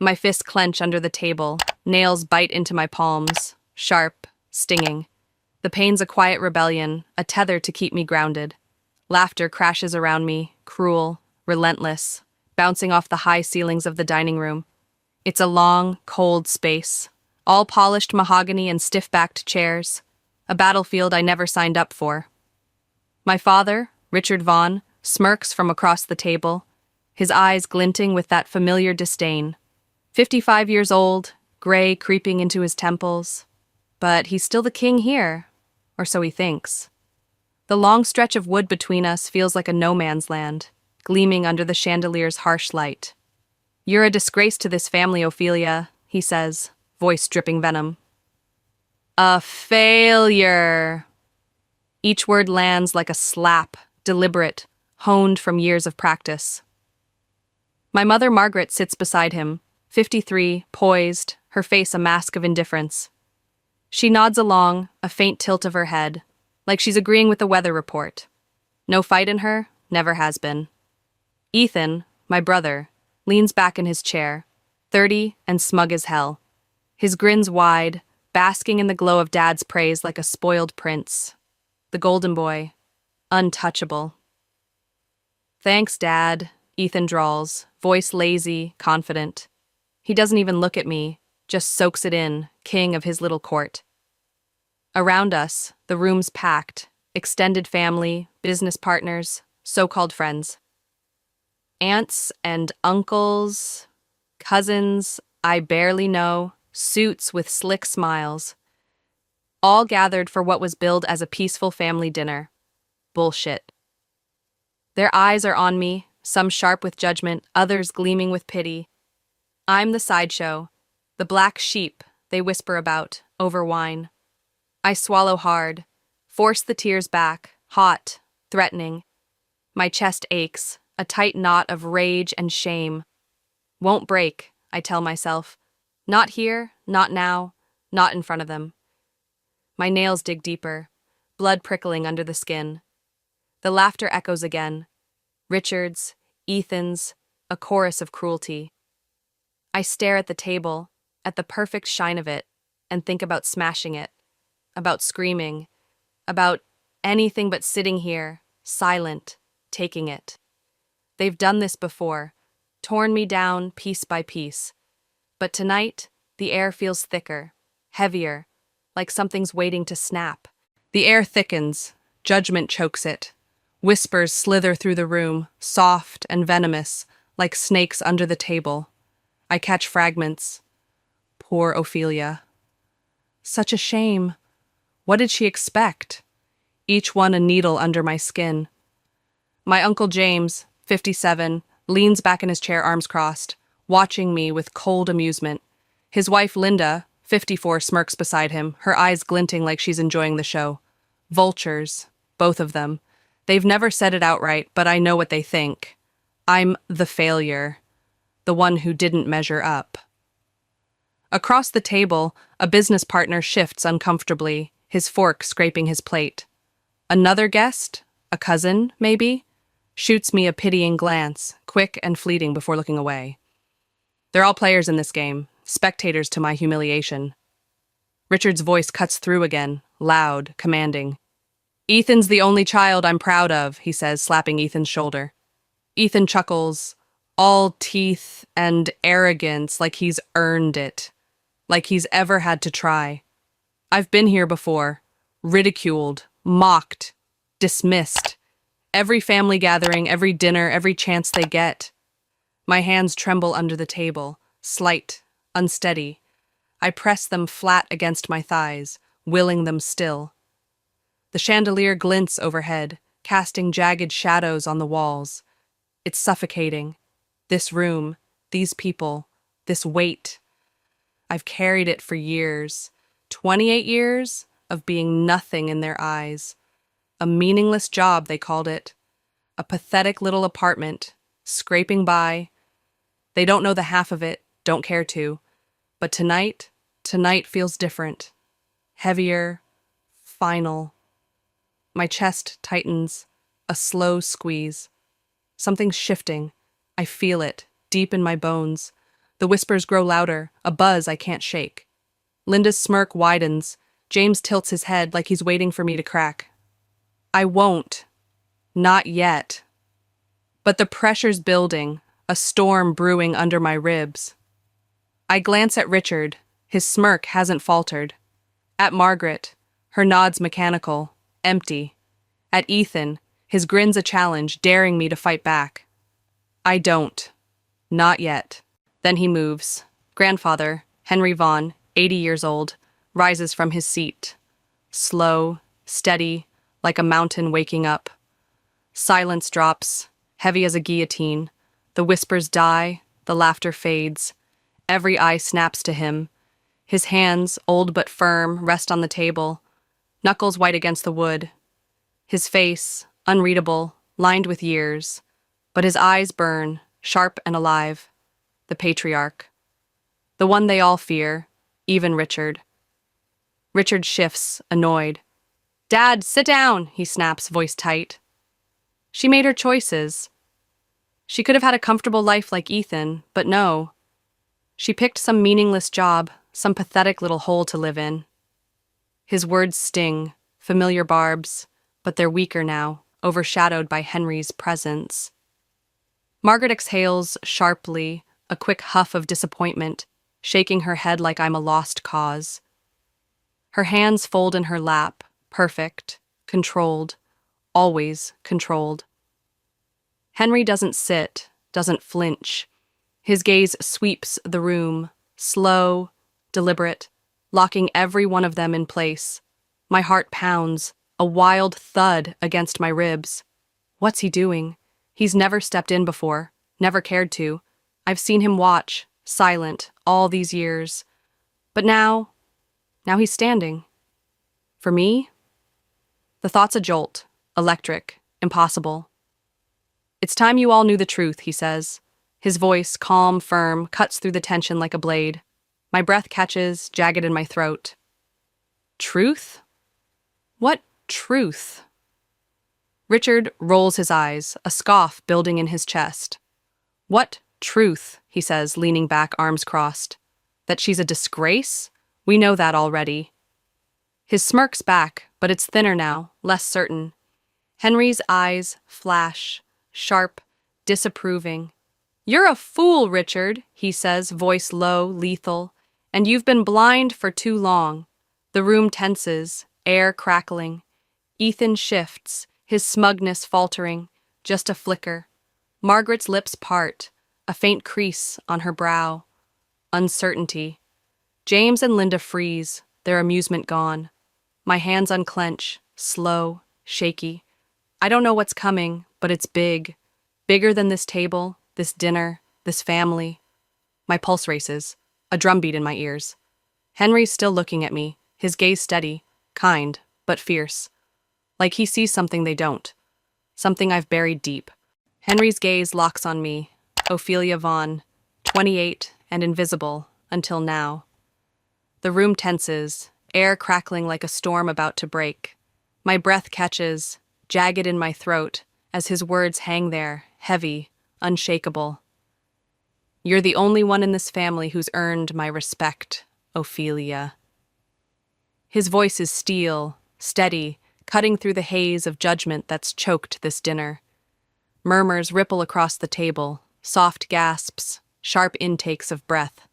My fists clench under the table, nails bite into my palms, sharp, stinging. The pain's a quiet rebellion, a tether to keep me grounded. Laughter crashes around me, cruel, relentless, bouncing off the high ceilings of the dining room. It's a long, cold space, all polished mahogany and stiff-backed chairs, a battlefield I never signed up for. My father, Richard Vaughan, smirks from across the table, his eyes glinting with that familiar disdain. 55 years old, gray creeping into his temples. But he's still the king here, or so he thinks. The long stretch of wood between us feels like a no-man's land, gleaming under the chandelier's harsh light. "You're a disgrace to this family, Ophelia," he says, voice dripping venom. "A failure." Each word lands like a slap, deliberate, honed from years of practice. My mother Margaret sits beside him, 53, poised, her face a mask of indifference. She nods along, a faint tilt of her head, like she's agreeing with the weather report. No fight in her, never has been. Ethan, my brother, leans back in his chair, 30 and smug as hell. His grin's wide, basking in the glow of Dad's praise like a spoiled prince. The golden boy, untouchable. "Thanks, Dad," Ethan drawls, voice lazy, confident. He doesn't even look at me, just soaks it in, king of his little court. Around us, the room's packed, extended family, business partners, so-called friends. Aunts and uncles, cousins I barely know, suits with slick smiles. All gathered for what was billed as a peaceful family dinner. Bullshit. Their eyes are on me, some sharp with judgment, others gleaming with pity. I'm the sideshow, the black sheep they whisper about, over wine. I swallow hard, force the tears back, hot, threatening. My chest aches, a tight knot of rage and shame. Won't break, I tell myself. Not here, not now, not in front of them. My nails dig deeper, blood prickling under the skin. The laughter echoes again. Richard's, Ethan's, a chorus of cruelty. I stare at the table, at the perfect shine of it, and think about smashing it, about screaming, about anything but sitting here, silent, taking it. They've done this before, torn me down piece by piece. But tonight, the air feels thicker, heavier, like something's waiting to snap. The air thickens, judgment chokes it. Whispers slither through the room, soft and venomous, like snakes under the table. I catch fragments. Poor Ophelia. Such a shame. What did she expect? Each one a needle under my skin. My Uncle James, 57, leans back in his chair, arms crossed, watching me with cold amusement. His wife Linda, 54, smirks beside him, her eyes glinting like she's enjoying the show. Vultures, both of them. They've never said it outright, but I know what they think. I'm the failure, the one who didn't measure up. Across the table, a business partner shifts uncomfortably, his fork scraping his plate. Another guest, a cousin, maybe, shoots me a pitying glance, quick and fleeting before looking away. They're all players in this game, spectators to my humiliation. Richard's voice cuts through again, loud, commanding. "Ethan's the only child I'm proud of," he says, slapping Ethan's shoulder. Ethan chuckles, all teeth and arrogance, like he's earned it, like he's ever had to try. I've been here before, ridiculed, mocked, dismissed. Every family gathering, every dinner, every chance they get. My hands tremble under the table, slight, unsteady. I press them flat against my thighs, willing them still. The chandelier glints overhead, casting jagged shadows on the walls. It's suffocating. This room, these people, this weight. I've carried it for years. 28 years of being nothing in their eyes. A meaningless job, they called it. A pathetic little apartment, scraping by. They don't know the half of it, don't care to. But tonight feels different. Heavier, final. My chest tightens, a slow squeeze. Something's shifting. I feel it, deep in my bones. The whispers grow louder, a buzz I can't shake. Linda's smirk widens. James tilts his head like he's waiting for me to crack. I won't. Not yet. But the pressure's building, a storm brewing under my ribs. I glance at Richard. His smirk hasn't faltered. At Margaret, her nod's mechanical, empty. At Ethan, his grin's a challenge, daring me to fight back. I don't. Not yet. Then he moves. Grandfather, Henry Vaughan, 80 years old, rises from his seat. Slow, steady, like a mountain waking up. Silence drops, heavy as a guillotine. The whispers die, the laughter fades. Every eye snaps to him. His hands, old but firm, rest on the table, knuckles white against the wood. His face, unreadable, lined with years, but his eyes burn, sharp and alive. The patriarch. The one they all fear, even Richard. Richard shifts, annoyed. Dad, sit down, he snaps, voice tight. She made her choices. She could have had a comfortable life like Ethan, but no. She picked some meaningless job, some pathetic little hole to live in. His words sting, familiar barbs, but they're weaker now, overshadowed by Henry's presence. Margaret exhales sharply, a quick huff of disappointment, shaking her head like I'm a lost cause. Her hands fold in her lap, perfect, controlled, always controlled. Henry doesn't sit, doesn't flinch. His gaze sweeps the room, slow, deliberate, locking every one of them in place. My heart pounds, a wild thud against my ribs. What's he doing? He's never stepped in before, never cared to. I've seen him watch, silent, all these years. But now he's standing. For me? The thought's a jolt, electric, impossible. It's time you all knew the truth, he says. His voice, calm, firm, cuts through the tension like a blade. My breath catches, jagged in my throat. Truth? What truth? Richard rolls his eyes, a scoff building in his chest. What truth, he says, leaning back, arms crossed. That she's a disgrace? We know that already. His smirk's back, but it's thinner now, less certain. Henry's eyes flash, sharp, disapproving. You're a fool, Richard, he says, voice low, lethal. And you've been blind for too long. The room tenses, air crackling. Ethan shifts, his smugness faltering, just a flicker. Margaret's lips part, a faint crease on her brow. Uncertainty. James and Linda freeze, their amusement gone. My hands unclench, slow, shaky. I don't know what's coming, but it's big. Bigger than this table, this dinner, this family. My pulse races, a drumbeat in my ears. Henry's still looking at me, his gaze steady, kind, but fierce. Like he sees something they don't. Something I've buried deep. Henry's gaze locks on me. Ophelia Vaughan, 28 and invisible, until now. The room tenses, air crackling like a storm about to break. My breath catches, jagged in my throat, as his words hang there, heavy, unshakable. You're the only one in this family who's earned my respect, Ophelia. His voice is steel, steady, cutting through the haze of judgment that's choked this dinner. Murmurs ripple across the table, soft gasps, sharp intakes of breath.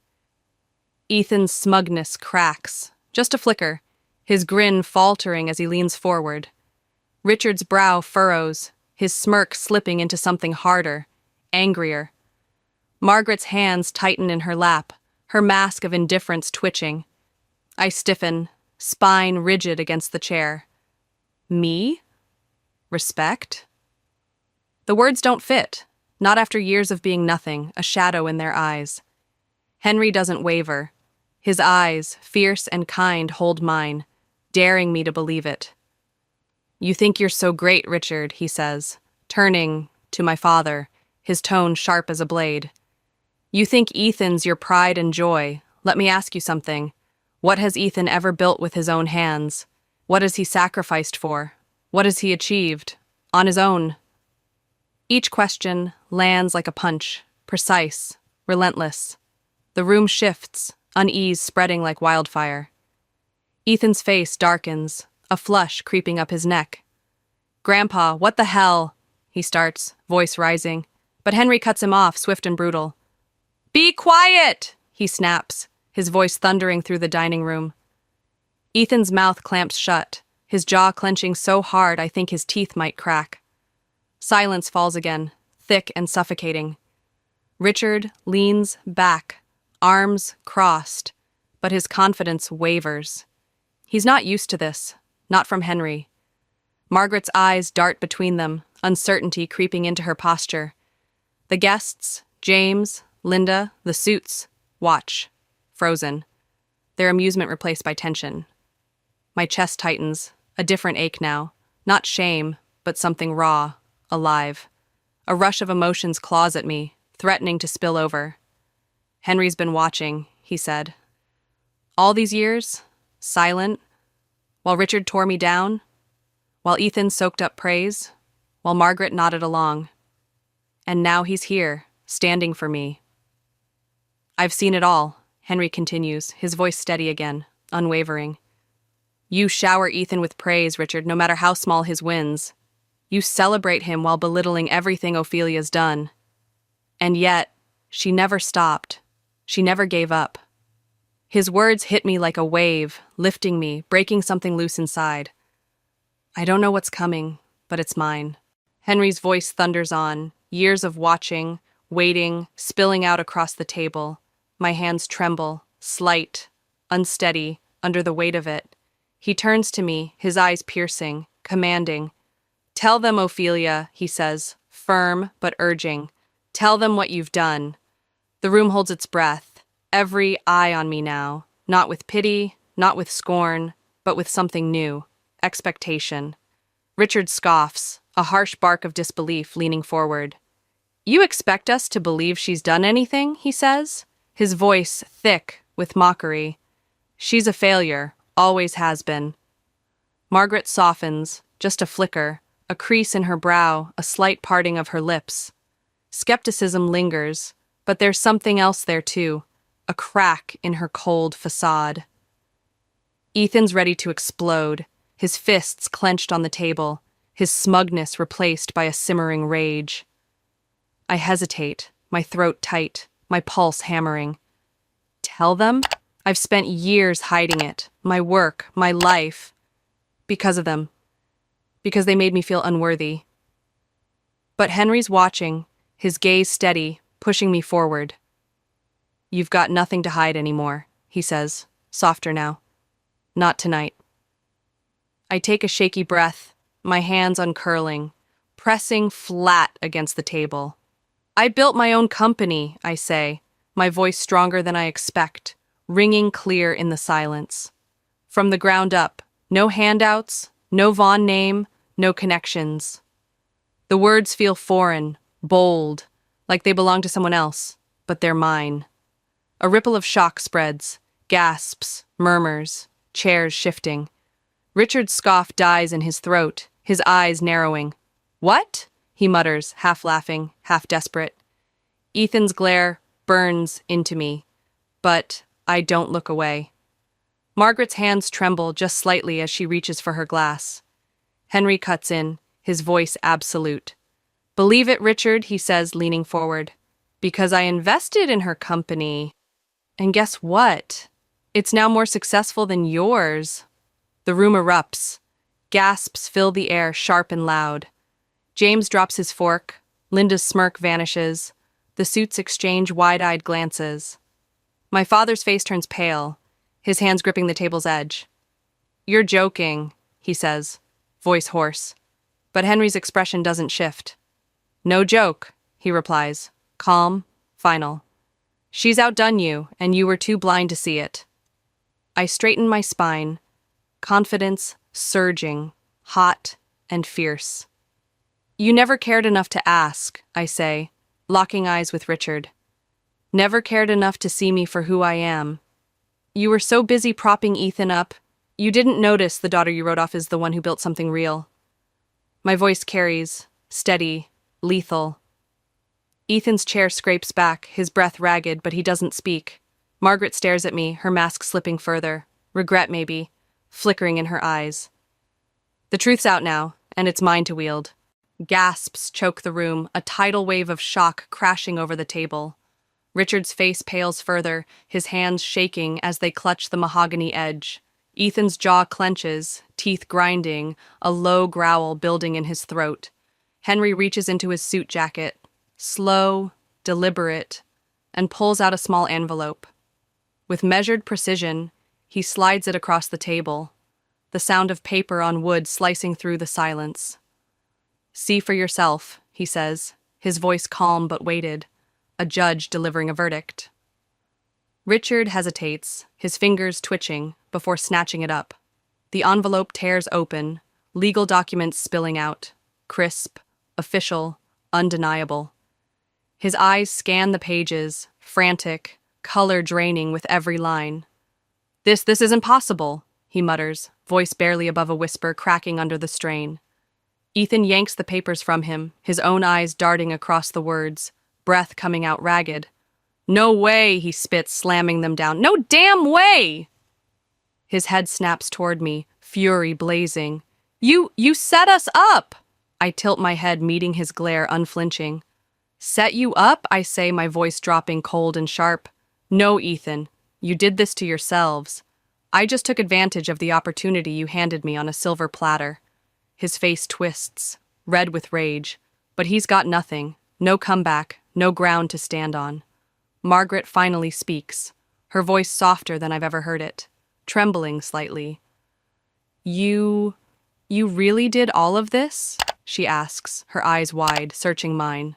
Ethan's smugness cracks, just a flicker, his grin faltering as he leans forward. Richard's brow furrows, his smirk slipping into something harder, angrier. Margaret's hands tighten in her lap, her mask of indifference twitching. I stiffen, spine rigid against the chair. Me? Respect? The words don't fit, not after years of being nothing, a shadow in their eyes. Henry doesn't waver. His eyes, fierce and kind, hold mine, daring me to believe it. You think you're so great, Richard, he says, turning to my father, his tone sharp as a blade. You think Ethan's your pride and joy. Let me ask you something. What has Ethan ever built with his own hands? What has he sacrificed for? What has he achieved? On his own? Each question lands like a punch, precise, relentless. The room shifts, unease spreading like wildfire. Ethan's face darkens, a flush creeping up his neck. "Grandpa, what the hell?" he starts, voice rising. But Henry cuts him off, swift and brutal. "Be quiet!" he snaps, his voice thundering through the dining room. Ethan's mouth clamps shut, his jaw clenching so hard I think his teeth might crack. Silence falls again, thick and suffocating. Richard leans back, arms crossed, but his confidence wavers. He's not used to this, not from Henry. Margaret's eyes dart between them, uncertainty creeping into her posture. The guests, James, Linda, the suits, watch, frozen, their amusement replaced by tension. My chest tightens, a different ache now, not shame, but something raw, alive. A rush of emotions claws at me, threatening to spill over. "Henry's been watching," he said. "All these years, silent, while Richard tore me down, while Ethan soaked up praise, while Margaret nodded along. And now he's here, standing for me." "I've seen it all," Henry continues, his voice steady again, unwavering. "You shower Ethan with praise, Richard, no matter how small his wins. You celebrate him while belittling everything Ophelia's done. And yet, she never stopped. She never gave up." His words hit me like a wave, lifting me, breaking something loose inside. "I don't know what's coming, but it's mine." Henry's voice thunders on, years of watching, waiting, spilling out across the table. My hands tremble, slight, unsteady, under the weight of it. He turns to me, his eyes piercing, commanding. "Tell them, Ophelia," he says, firm but urging. "Tell them what you've done." The room holds its breath, every eye on me now, not with pity, not with scorn, but with something new, expectation. Richard scoffs, a harsh bark of disbelief, leaning forward. "You expect us to believe she's done anything?" he says, his voice thick with mockery. "She's a failure, always has been." Margaret softens, just a flicker, a crease in her brow, a slight parting of her lips. Skepticism lingers, but there's something else there too, a crack in her cold facade. Ethan's ready to explode, his fists clenched on the table, his smugness replaced by a simmering rage. I hesitate, my throat tight, my pulse hammering. Tell them? I've spent years hiding it, my work, my life. Because of them. Because they made me feel unworthy. But Henry's watching, his gaze steady, pushing me forward. "You've got nothing to hide anymore," he says, softer now. "Not tonight." I take a shaky breath, my hands uncurling, pressing flat against the table. "I built my own company," I say, my voice stronger than I expect, ringing clear in the silence. From the ground up, no handouts, no Vaughn name, no connections. The words feel foreign, bold, like they belong to someone else, but they're mine. A ripple of shock spreads, gasps, murmurs, chairs shifting. Richard's scoff dies in his throat, his eyes narrowing. "What?" he mutters, half laughing, half desperate. Ethan's glare burns into me, but I don't look away. Margaret's hands tremble just slightly as she reaches for her glass. Henry cuts in, his voice absolute. "Believe it, Richard," he says, leaning forward. "Because I invested in her company. And guess what? It's now more successful than yours." The room erupts. Gasps fill the air, sharp and loud. James drops his fork. Linda's smirk vanishes. The suits exchange wide-eyed glances. My father's face turns pale, his hands gripping the table's edge. "You're joking," he says, voice hoarse. But Henry's expression doesn't shift. "No joke," he replies, calm, final. "She's outdone you, and you were too blind to see it." I straighten my spine, confidence surging, hot and fierce. "You never cared enough to ask," I say, locking eyes with Richard. "Never cared enough to see me for who I am. You were so busy propping Ethan up, you didn't notice the daughter you wrote off is the one who built something real." My voice carries, steady, lethal. Ethan's chair scrapes back, his breath ragged, but he doesn't speak. Margaret stares at me, her mask slipping further. Regret, maybe, flickering in her eyes. The truth's out now, and it's mine to wield. Gasps choke the room, a tidal wave of shock crashing over the table. Richard's face pales further, his hands shaking as they clutch the mahogany edge. Ethan's jaw clenches, teeth grinding, a low growl building in his throat. Henry reaches into his suit jacket, slow, deliberate, and pulls out a small envelope. With measured precision, he slides it across the table, the sound of paper on wood slicing through the silence. "See for yourself," he says, his voice calm but weighted, a judge delivering a verdict. Richard hesitates, his fingers twitching, before snatching it up. The envelope tears open, legal documents spilling out, crisp, official, undeniable. His eyes scan the pages, frantic, color draining with every line. This isn't possible," he mutters, voice barely above a whisper cracking under the strain. Ethan yanks the papers from him, his own eyes darting across the words, breath coming out ragged. "No way," he spits, slamming them down. "No damn way!" His head snaps toward me, fury blazing. You set us up!" I tilt my head, meeting his glare unflinching. "Set you up?" I say, my voice dropping cold and sharp. "No, Ethan, you did this to yourselves. I just took advantage of the opportunity you handed me on a silver platter." His face twists, red with rage, but he's got nothing, no comeback, no ground to stand on. Margaret finally speaks, her voice softer than I've ever heard it, trembling slightly. You really did all of this?" she asks, her eyes wide, searching mine.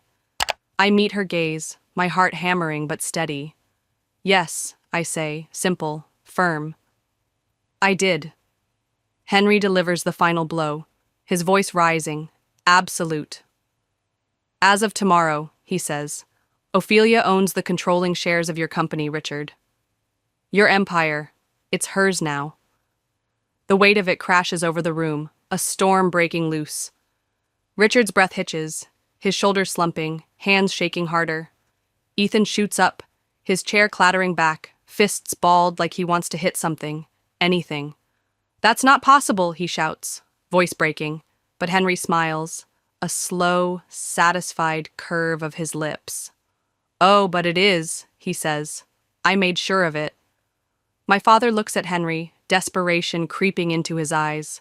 I meet her gaze, my heart hammering but steady. "Yes," I say, simple, firm. "I did." Henry delivers the final blow, his voice rising, absolute. "As of tomorrow," he says, "Ophelia owns the controlling shares of your company, Richard. Your empire, it's hers now." The weight of it crashes over the room, a storm breaking loose. Richard's breath hitches, his shoulders slumping, hands shaking harder. Ethan shoots up, his chair clattering back, fists balled like he wants to hit something, anything. "That's not possible," he shouts, voice breaking, but Henry smiles, a slow, satisfied curve of his lips. "Oh, but it is," he says. "I made sure of it." My father looks at Henry, desperation creeping into his eyes.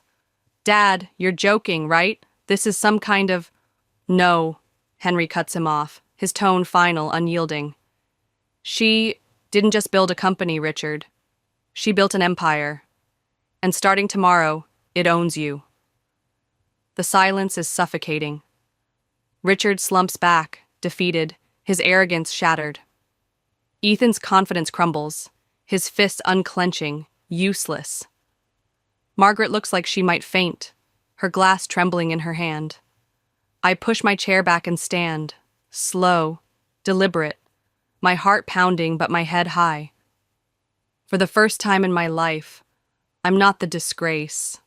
"Dad, you're joking, right? This is some kind of—" "No," Henry cuts him off, his tone final, unyielding. "She didn't just build a company, Richard. She built an empire. And starting tomorrow, it owns you." The silence is suffocating. Richard slumps back, defeated, his arrogance shattered. Ethan's confidence crumbles, his fists unclenching, useless. Margaret looks like she might faint, her glass trembling in her hand. I push my chair back and stand, slow, deliberate, my heart pounding but my head high. For the first time in my life, I'm not the disgrace.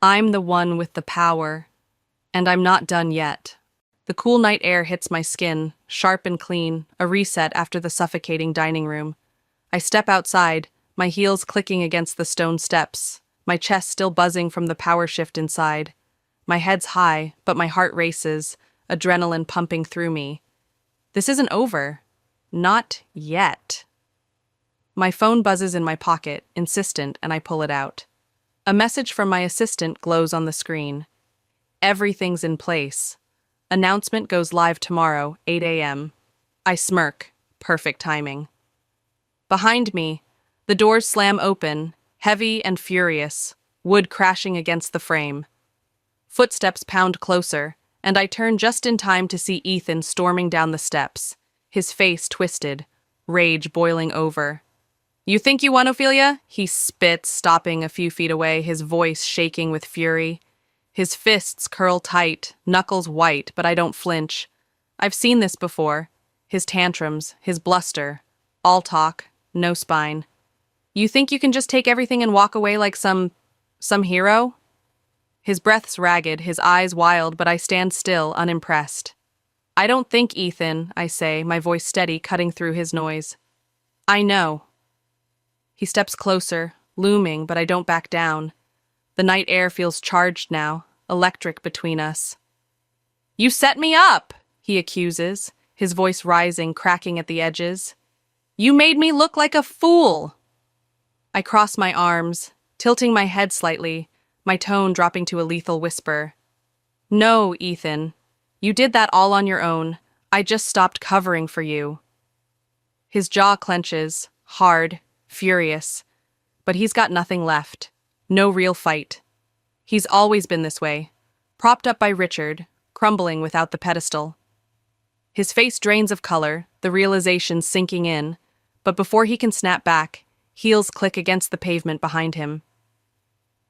I'm the one with the power, and I'm not done yet. The cool night air hits my skin, sharp and clean, a reset after the suffocating dining room. I step outside, my heels clicking against the stone steps, my chest still buzzing from the power shift inside. My head's high, but my heart races, adrenaline pumping through me. This isn't over. Not yet. My phone buzzes in my pocket, insistent, and I pull it out. A message from my assistant glows on the screen. "Everything's in place. Announcement goes live tomorrow, 8 a.m. I smirk. Perfect timing. Behind me, the doors slam open, heavy and furious, wood crashing against the frame. Footsteps pound closer, and I turn just in time to see Ethan storming down the steps, his face twisted, rage boiling over. "You think you won, Ophelia?" He spits, stopping a few feet away, his voice shaking with fury. His fists curl tight, knuckles white, but I don't flinch. I've seen this before. His tantrums, his bluster. All talk, no spine. "You think you can just take everything and walk away like some hero?" His breath's ragged, his eyes wild, but I stand still, unimpressed. "I don't think, Ethan," I say, my voice steady, cutting through his noise. I know. He steps closer, looming, but I don't back down. The night air feels charged now, electric between us. You set me up, he accuses, his voice rising, cracking at the edges. You made me look like a fool. I cross my arms, tilting my head slightly, my tone dropping to a lethal whisper. No, Ethan. You did that all on your own. I just stopped covering for you. His jaw clenches, hard, furious, but he's got nothing left. No real fight. He's always been this way, propped up by Richard, crumbling without the pedestal. His face drains of color, the realization sinking in, but before he can snap back, heels click against the pavement behind him.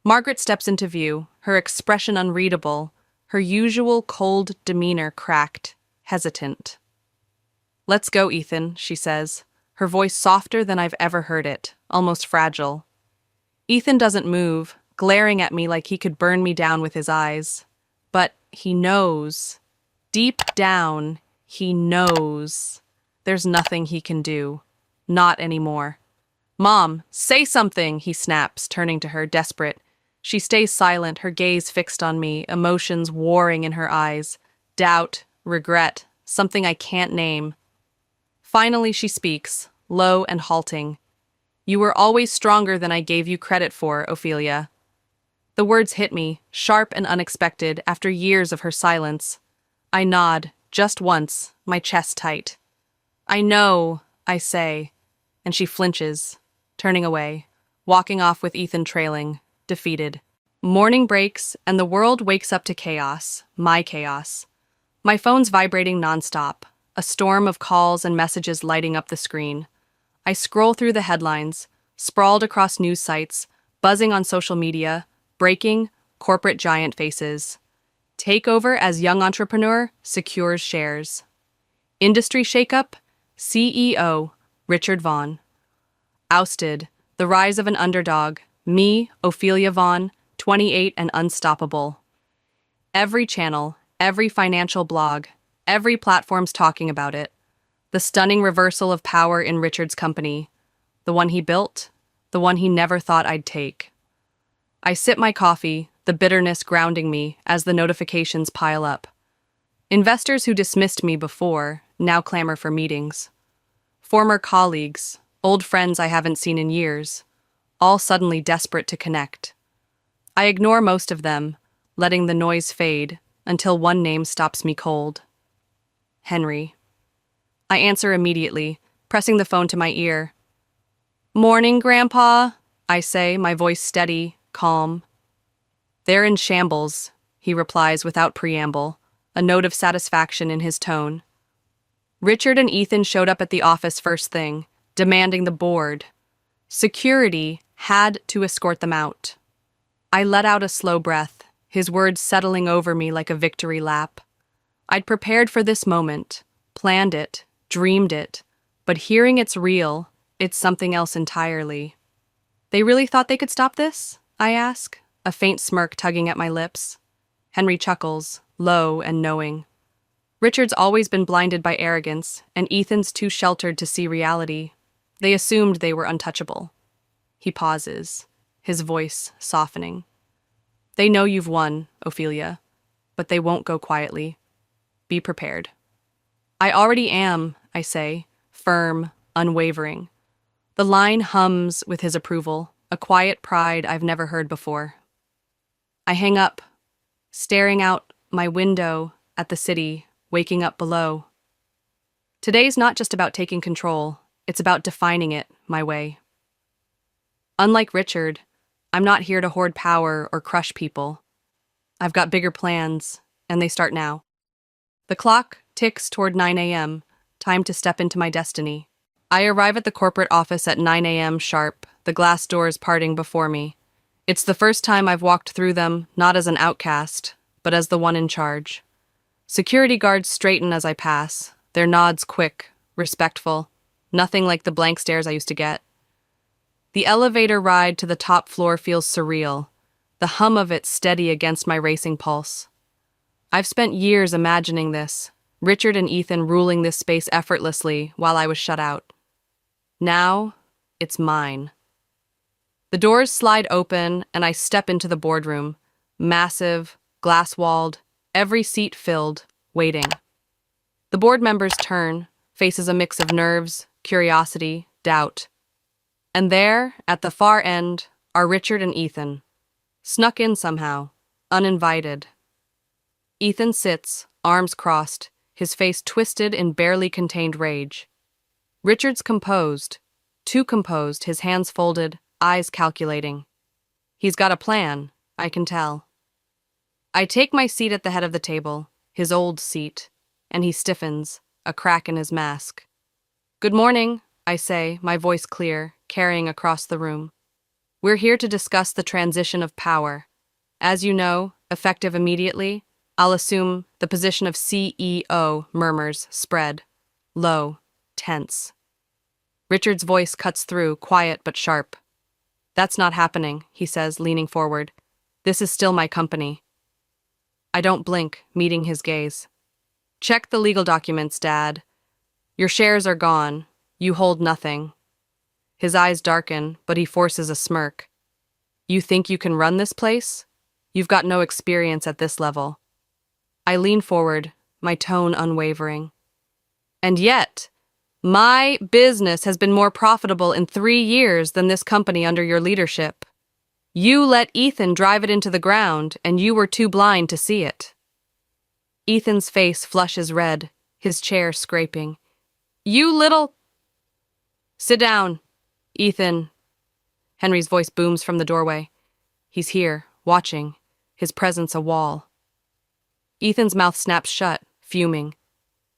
Margaret steps into view, her expression unreadable, her usual cold demeanor cracked, hesitant. Let's go, Ethan, she says, her voice softer than I've ever heard it, almost fragile. Ethan doesn't move, glaring at me like he could burn me down with his eyes. But he knows. Deep down, he knows. There's nothing he can do. Not anymore. Mom, say something, he snaps, turning to her, desperate. She stays silent, her gaze fixed on me, emotions warring in her eyes. Doubt, regret, something I can't name. Finally she speaks, low and halting. You were always stronger than I gave you credit for, Ophelia. The words hit me, sharp and unexpected, after years of her silence. I nod, just once, my chest tight. I know, I say, and she flinches, turning away, walking off with Ethan trailing, defeated. Morning breaks, and the world wakes up to chaos, my chaos. My phone's vibrating nonstop, a storm of calls and messages lighting up the screen. I scroll through the headlines, sprawled across news sites, buzzing on social media, breaking, corporate giant faces. Takeover as young entrepreneur secures shares. Industry shakeup, CEO, Richard Vaughn. Ousted, the rise of an underdog, me, Ophelia Vaughn, 28 and unstoppable. Every channel, every financial blog, every platform's talking about it. The stunning reversal of power in Richard's company. The one he built, the one he never thought I'd take. I sip my coffee, the bitterness grounding me as the notifications pile up. Investors who dismissed me before now clamor for meetings. Former colleagues, old friends I haven't seen in years, all suddenly desperate to connect. I ignore most of them, letting the noise fade until one name stops me cold. Henry. I answer immediately, pressing the phone to my ear. Morning, Grandpa, I say, my voice steady, calm. They're in shambles, he replies without preamble, a note of satisfaction in his tone. Richard and Ethan showed up at the office first thing, demanding the board. Security had to escort them out. I let out a slow breath, his words settling over me like a victory lap. I'd prepared for this moment, planned it, dreamed it, but hearing it's real, it's something else entirely. They really thought they could stop this? I ask, a faint smirk tugging at my lips. Henry chuckles, low and knowing. Richard's always been blinded by arrogance, and Ethan's too sheltered to see reality. They assumed they were untouchable. He pauses, his voice softening. They know you've won, Ophelia, but they won't go quietly. Be prepared. I already am, I say, firm, unwavering. The line hums with his approval, a quiet pride I've never heard before. I hang up, staring out my window at the city, waking up below. Today's not just about taking control, it's about defining it my way. Unlike Richard, I'm not here to hoard power or crush people. I've got bigger plans, and they start now. The clock ticks toward 9 a.m., time to step into my destiny. I arrive at the corporate office at 9 a.m. sharp, the glass doors parting before me. It's the first time I've walked through them, not as an outcast, but as the one in charge. Security guards straighten as I pass, their nods quick, respectful, nothing like the blank stares I used to get. The elevator ride to the top floor feels surreal, the hum of it steady against my racing pulse. I've spent years imagining this, Richard and Ethan ruling this space effortlessly while I was shut out. Now, it's mine. The doors slide open, and I step into the boardroom. Massive, glass-walled, every seat filled, waiting. The board members turn, faces a mix of nerves, curiosity, doubt. And there, at the far end, are Richard and Ethan. Snuck in somehow, uninvited. Ethan sits, arms crossed, his face twisted in barely contained rage. Richard's composed, too composed, his hands folded, eyes calculating. He's got a plan, I can tell. I take my seat at the head of the table, his old seat, and he stiffens, a crack in his mask. "Good morning," I say, my voice clear, carrying across the room. "We're here to discuss the transition of power. As you know, effective immediately, I'll assume the position of CEO," murmurs, spread. Low, tense. Richard's voice cuts through, quiet but sharp. "That's not happening," he says, leaning forward. "This is still my company." I don't blink, meeting his gaze. "Check the legal documents, Dad. Your shares are gone. You hold nothing." His eyes darken, but he forces a smirk. "You think you can run this place? You've got no experience at this level." I lean forward, my tone unwavering. "And yet, my business has been more profitable in 3 years than this company under your leadership. You let Ethan drive it into the ground, and you were too blind to see it." Ethan's face flushes red, his chair scraping. "You little—" "Sit down, Ethan." Henry's voice booms from the doorway. He's here, watching, his presence a wall. Ethan's mouth snaps shut, fuming.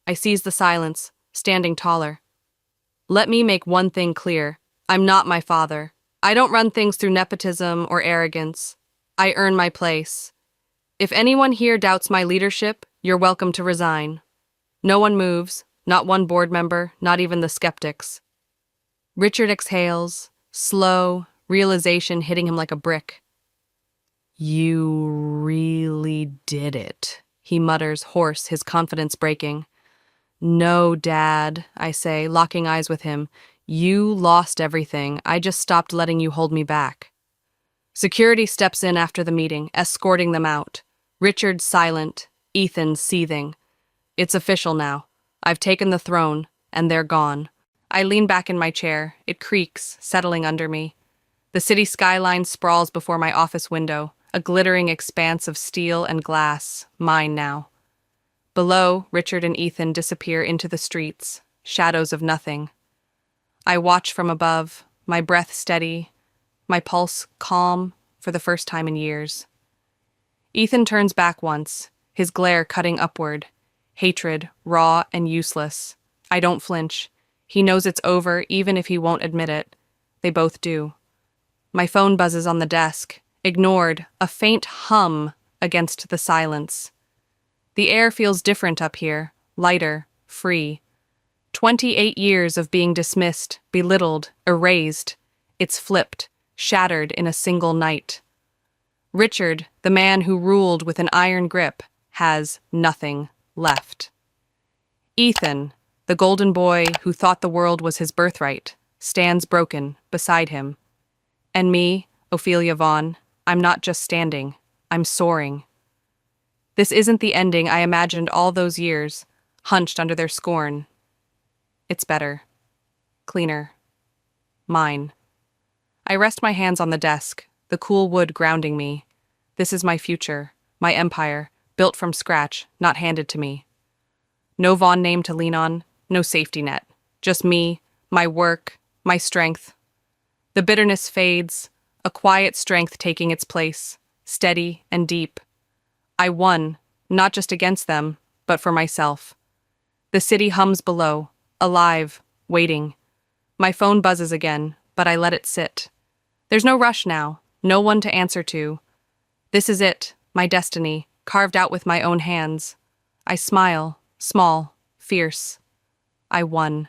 I seize the silence, standing taller. "Let me make one thing clear. I'm not my father. I don't run things through nepotism or arrogance. I earn my place. If anyone here doubts my leadership, you're welcome to resign." No one moves, not one board member, not even the skeptics. Richard exhales, slow, realization hitting him like a brick. "You really did it," he mutters, hoarse, his confidence breaking. "No, Dad," I say, locking eyes with him. "You lost everything. I just stopped letting you hold me back." Security steps in after the meeting, escorting them out. Richard silent, Ethan seething. It's official now. I've taken the throne, and they're gone. I lean back in my chair. It creaks, settling under me. The city skyline sprawls before my office window, a glittering expanse of steel and glass, mine now. Below, Richard and Ethan disappear into the streets, shadows of nothing. I watch from above, my breath steady, my pulse calm for the first time in years. Ethan turns back once, his glare cutting upward, hatred, raw and useless. I don't flinch. He knows it's over, even if he won't admit it. They both do. My phone buzzes on the desk, ignored, a faint hum against the silence. The air feels different up here, lighter, free. 28 years of being dismissed, belittled, erased. It's flipped, shattered in a single night. Richard, the man who ruled with an iron grip, has nothing left. Ethan, the golden boy who thought the world was his birthright, stands broken beside him. And me, Ophelia Vaughn, I'm not just standing, I'm soaring. This isn't the ending I imagined all those years, hunched under their scorn. It's better. Cleaner. Mine. I rest my hands on the desk, the cool wood grounding me. This is my future, my empire, built from scratch, not handed to me. No Vaughn name to lean on, no safety net. Just me, my work, my strength. The bitterness fades, a quiet strength taking its place, steady and deep. I won, not just against them, but for myself. The city hums below, alive, waiting. My phone buzzes again, but I let it sit. There's no rush now, no one to answer to. This is it, my destiny, carved out with my own hands. I smile, small, fierce. I won.